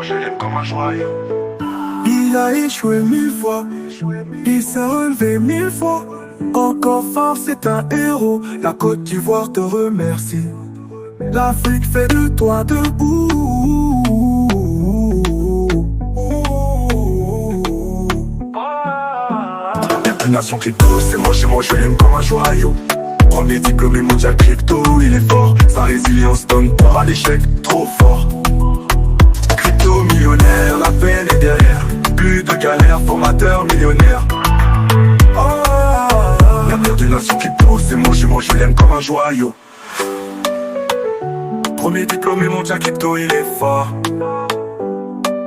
moi je l'aime comme un joyau. Il a échoué 1000 fois, il s'est relevé 1000 fois. Encore fort, c'est un héros, la Côte d'Ivoire te remercie. L'Afrique fait de toi debout. Nation crypto, c'est moi je l'aime comme un joyau. Premier diplômé mondial crypto, il est fort. Sa résilience donne pas à l'échec, trop fort. Crypto millionnaire, la peine est derrière. Plus de galère, formateur millionnaire. L'avenir de nation crypto, c'est moi je l'aime comme un joyau. Premier diplômé mondial crypto, il est fort.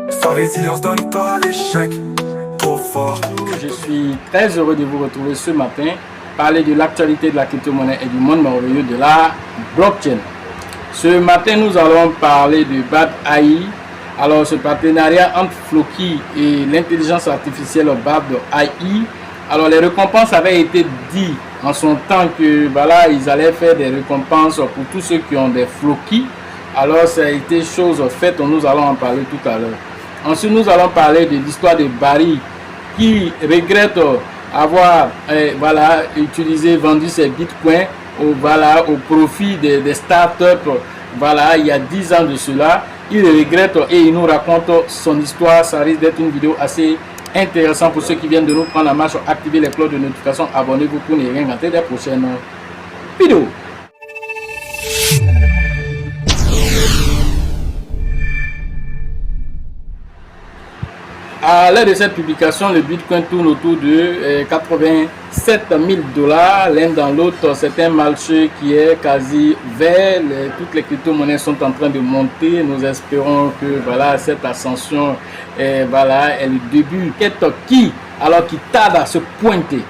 Sa résilience donne pas à l'échec, trop fort. Je suis très heureux de vous retrouver ce matin, parler de l'actualité de la crypto-monnaie et du monde merveilleux de la blockchain. Ce matin, nous allons parler de BAD AI. Alors, ce partenariat entre Floki et l'intelligence artificielle BAD AI. Alors, les récompenses avaient été dit en son temps que voilà, ils allaient faire des récompenses pour tous ceux qui ont des Floki. Alors, ça a été chose faite, nous allons en parler tout à l'heure. Ensuite, nous allons parler de l'histoire de Barry, qui regrette avoir vendu ses bitcoins au profit des startups il y a 10 ans de cela. Il regrette et il nous raconte son histoire. Ça risque d'être une vidéo assez intéressante pour ceux qui viennent de nous prendre la marche. Activez les cloches de notification, abonnez-vous pour ne rien rater des prochaines vidéos. À l'heure de cette publication, le Bitcoin tourne autour de 87 000 $. L'un dans l'autre, c'est un marché qui est quasi vert. Toutes les crypto-monnaies sont en train de monter. Nous espérons que cette ascension est le début. Qui tarde à se pointer.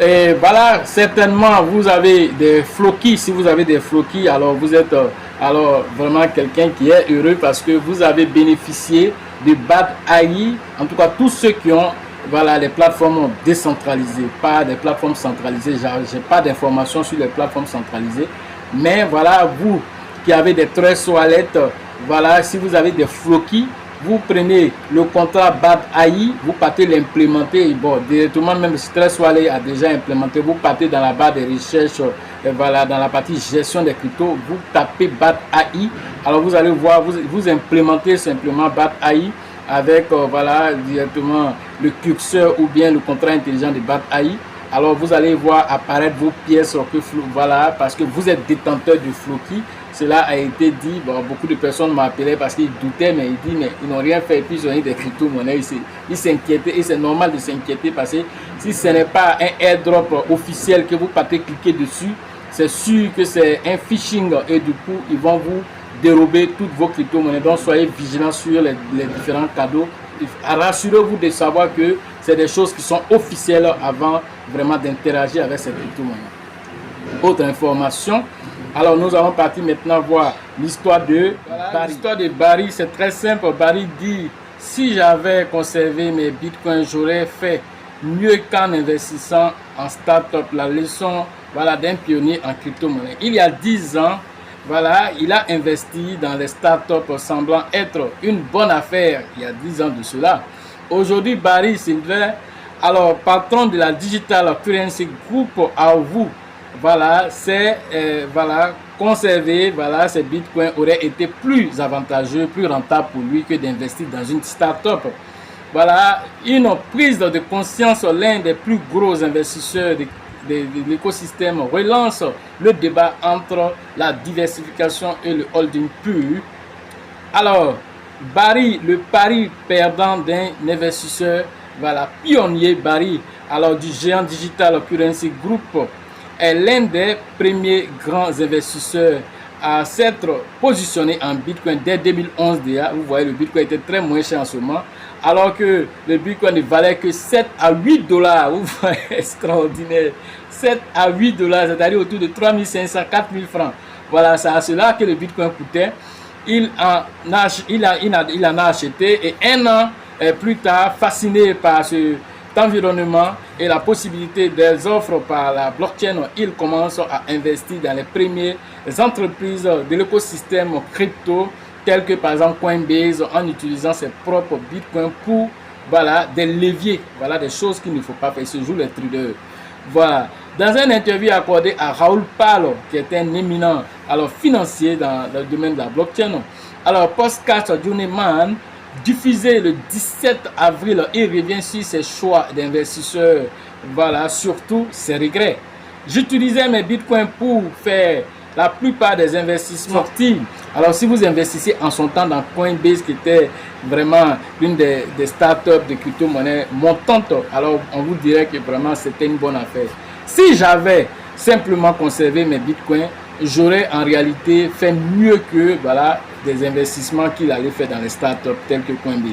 Et certainement vous avez des floquis. Si vous avez des floquis, alors vous êtes vraiment quelqu'un qui est heureux parce que vous avez bénéficié de BAD AI, en tout cas tous ceux qui ont les plateformes décentralisées, pas des plateformes centralisées. J'ai pas d'informations sur les plateformes centralisées, mais vous qui avez des Trust Wallet, si vous avez des floquis, vous prenez le contrat BAD AI, vous partez l'implémenter. Bon, directement, même si Trust Wallet a déjà implémenté, vous partez dans la barre de recherche, dans la partie gestion des cryptos, vous tapez BAD AI. Alors vous allez voir, vous implémentez simplement BAD AI avec directement le curseur ou bien le contrat intelligent de BAD AI. Alors vous allez voir apparaître vos pièces parce que vous êtes détenteur de Floki. Cela a été dit, beaucoup de personnes m'appelaient parce qu'ils doutaient, mais ils n'ont rien fait et puis ils ont eu des crypto-monnaies. Ils s'inquiétaient et c'est normal de s'inquiéter parce que si ce n'est pas un airdrop officiel que vous partez cliquer dessus, c'est sûr que c'est un phishing et du coup ils vont vous dérober toutes vos crypto-monnaies. Donc soyez vigilants sur les différents cadeaux. Rassurez-vous de savoir que c'est des choses qui sont officielles avant vraiment d'interagir avec ces crypto-monnaies. Autre information, alors nous allons partir maintenant voir l'histoire de Barry. L'histoire de Barry, c'est très simple. Barry dit, si j'avais conservé mes bitcoins, j'aurais fait mieux qu'en investissant en start-up. La leçon d'un pionnier en crypto-monnaie. Il y a 10 ans, il a investi dans les startups semblant être une bonne affaire il y a 10 ans de cela. Aujourd'hui, Barry Silver, patron de la Digital Currency Group, à vous, conserver ces bitcoins aurait été plus avantageux, plus rentable pour lui que d'investir dans une start-up. Une prise de conscience, l'un des plus gros investisseurs de l'écosystème relance le débat entre la diversification et le holding pur. Alors, Barry, le pari perdant d'un investisseur, pionnier Barry, du géant Digital Currency Group, est l'un des premiers grands investisseurs à s'être positionné en Bitcoin dès 2011 déjà. Vous voyez, le Bitcoin était très moins cher en ce moment, alors que le Bitcoin ne valait que 7 à 8 $. Vous voyez, extraordinaire. 7 à 8 $, c'est-à-dire autour de 3 500, 4 000 francs. C'est à cela que le Bitcoin coûtait. Il en a acheté et un an plus tard, fasciné par cet environnement et la possibilité des offres par la blockchain, il commence à investir dans les premières entreprises de l'écosystème crypto tels que par exemple Coinbase, en utilisant ses propres bitcoins pour voilà, des leviers, voilà, des choses qu'il ne faut pas faire. Ce jour les traders. Voilà. Dans une interview accordée à Raoul Pal, qui est un éminent financier dans le domaine de la blockchain, alors Podcast Journeyman, diffusé le 17 avril, il revient sur ses choix d'investisseurs, voilà, surtout ses regrets. J'utilisais mes bitcoins pour faire la plupart des investissements actifs. Alors si vous investissez en son temps dans Coinbase, qui était vraiment l'une des startups de crypto-monnaie montantes, alors on vous dirait que vraiment c'était une bonne affaire. Si j'avais simplement conservé mes bitcoins, j'aurais en réalité fait mieux que voilà, des investissements qu'il allait faire dans les startups telles que Coinbase.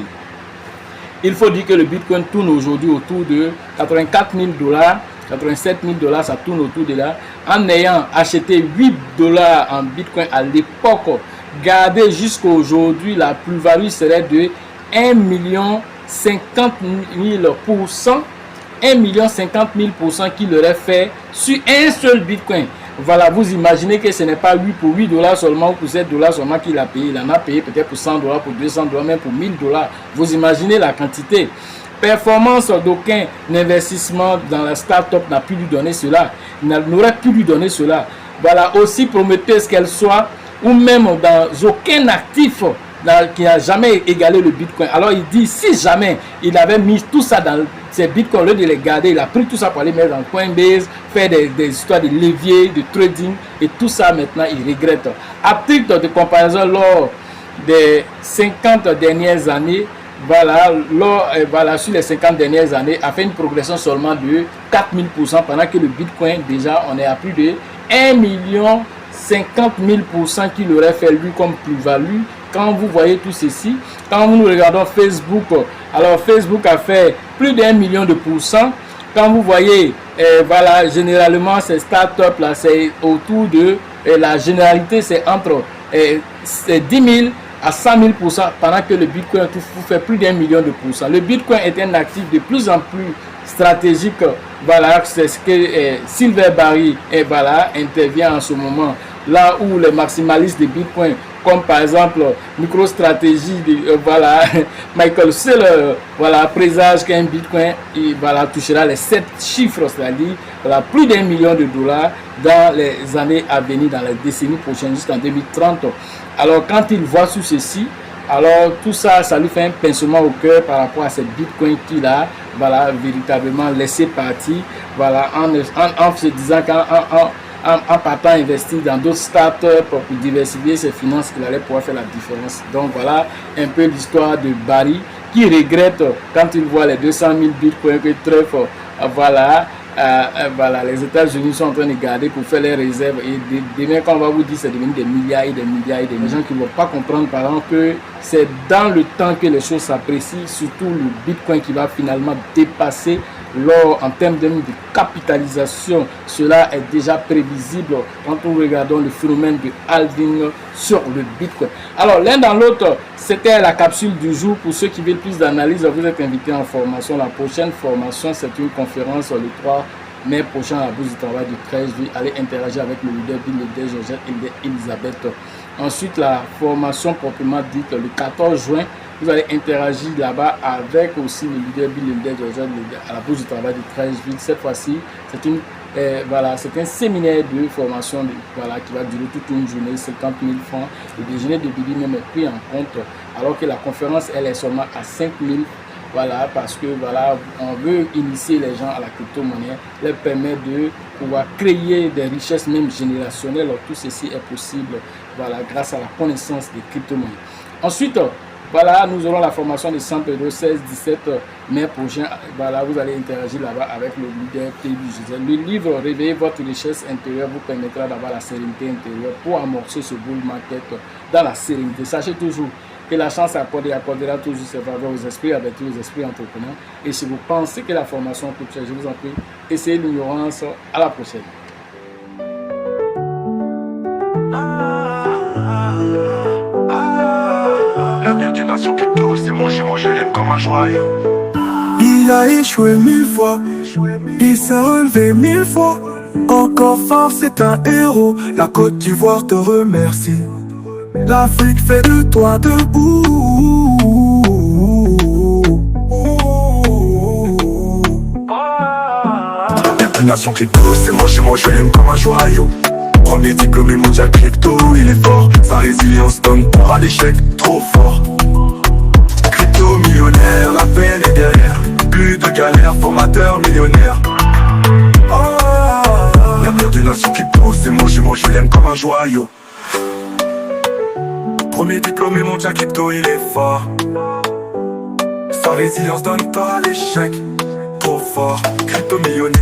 Il faut dire que le bitcoin tourne aujourd'hui autour de 84 000 $, 87 000 $, ça tourne autour de là. En ayant acheté 8 $ en bitcoin à l'époque, gardé jusqu'à aujourd'hui, la plus-value serait de 1 50 000 %, 1 50 000 % qu'il aurait fait sur un seul bitcoin. Voilà, vous imaginez que ce n'est pas lui pour 8 $ seulement ou pour 7 $ seulement qu'il a payé. Il en a payé peut-être pour 100 $, pour 200 $, même pour 1000 $. Vous imaginez la quantité. Performance d'aucun investissement dans la start-up n'a pu lui donner cela. Il n'aurait pu lui donner cela. Voilà, aussi prometteuse qu'elle soit, ou même dans aucun actif qui n'a jamais égalé le bitcoin. Alors il dit, si jamais il avait mis tout ça dans ses bitcoins, au lieu de les garder, il a pris tout ça pour aller mettre dans Coinbase, faire des histoires de levier, de trading, et tout ça maintenant il regrette. À titre de comparaison, lors des 50 dernières années, voilà, sur les 50 dernières années, a fait une progression seulement de 4000 %, pendant que le bitcoin, déjà, on est à plus de 1 50 000 % qu'il aurait fait lui comme plus-value. Quand vous voyez tout ceci, quand nous regardons Facebook, alors Facebook a fait plus d'1 million de %. Quand vous voyez, voilà, généralement ces startups là, c'est autour de la généralité, c'est entre 10 000 à 100 000 %, pendant que le bitcoin fait plus d'1 million de %. Le bitcoin est un actif de plus en plus stratégique. Voilà, c'est ce que Silver Barry voilà, intervient en ce moment. Là où les maximalistes de bitcoin, comme par exemple MicroStrategy, voilà, Michael Saylor, voilà, présage qu'un bitcoin voilà, touchera les 7 chiffres, c'est-à-dire voilà, plus d'1 million de $, dans les années à venir, dans les décennies prochaines, jusqu'en 2030. Alors quand il voit sur ceci, alors tout ça, ça lui fait un pincement au cœur par rapport à ces bitcoins qu'il a, voilà, véritablement laissé partir, voilà, en se disant en partant investir dans d'autres startups pour diversifier ses finances, qu'il allait pouvoir faire la différence. Donc voilà un peu l'histoire de Barry, qui regrette quand il voit les 200 000 bitcoins que Trump, voilà, voilà, les États-Unis sont en train de garder pour faire les réserves. Et demain, quand on va vous dire c'est devenu des milliards et des milliards et des gens qui ne vont pas comprendre, par exemple, que c'est dans le temps que les choses s'apprécient, surtout le bitcoin qui va finalement dépasser en termes de capitalisation. Cela est déjà prévisible quand nous regardons le phénomène de halving sur le bitcoin. Alors l'un dans l'autre, c'était la capsule du jour. Pour ceux qui veulent plus d'analyse, vous êtes invités en formation. La prochaine formation, c'est une conférence le 3 mai prochain à la Bourse du Travail du 13 juillet. Allez interagir avec le leader Bill Leader, Georgette et Elisabeth. Ensuite, la formation proprement dite le 14 juin. Vous allez interagir là-bas avec aussi le leader Bill Leader, Georgette à la Bourse du Travail du 13 juillet. Cette fois-ci, c'est un séminaire de formation voilà, qui va durer toute une journée, 50 000 francs. Le déjeuner de Billy même est pris en compte, alors que la conférence, elle est seulement à 5 000. Voilà, parce que voilà, on veut initier les gens à la crypto-monnaie, leur permettre de pouvoir créer des richesses même générationnelles. Alors, tout ceci est possible, voilà, grâce à la connaissance des crypto-monnaies. Ensuite, voilà, nous aurons la formation de Centre de 16-17 mai prochain. Voilà, vous allez interagir là-bas avec le leader PB Gisèle. Le livre Réveillez votre richesse intérieure vous permettra d'avoir la sérénité intérieure pour amorcer ce bull market dans la sérénité. Sachez toujours que la chance accordera toujours ses faveurs aux esprits avertis, aux esprits entrepreneurs. Et si vous pensez que la formation coûte cher, je vous en prie, essayez l'ignorance. À la prochaine. L'avenir d'une nation crypto, c'est mon je l'aime comme un joyau. Il a échoué 1000 fois, il s'est relevé 1000 fois. Encore fort, c'est un héros. La Côte d'Ivoire te remercie. L'Afrique fait de toi debout. Nation crypto, c'est moi je l'aime comme un joyau. Premier diplômé mondial crypto, il est fort. Sa résilience donne pas à l'échec, trop fort. Crypto millionnaire, la peine est derrière. Plus de galères, formateur millionnaire. L'avenir de Nation crypto, c'est moi je l'aime comme un joyau. Premier diplômé mondial crypto, il est fort. Sa résilience donne pas à l'échec, trop fort. Crypto millionnaire.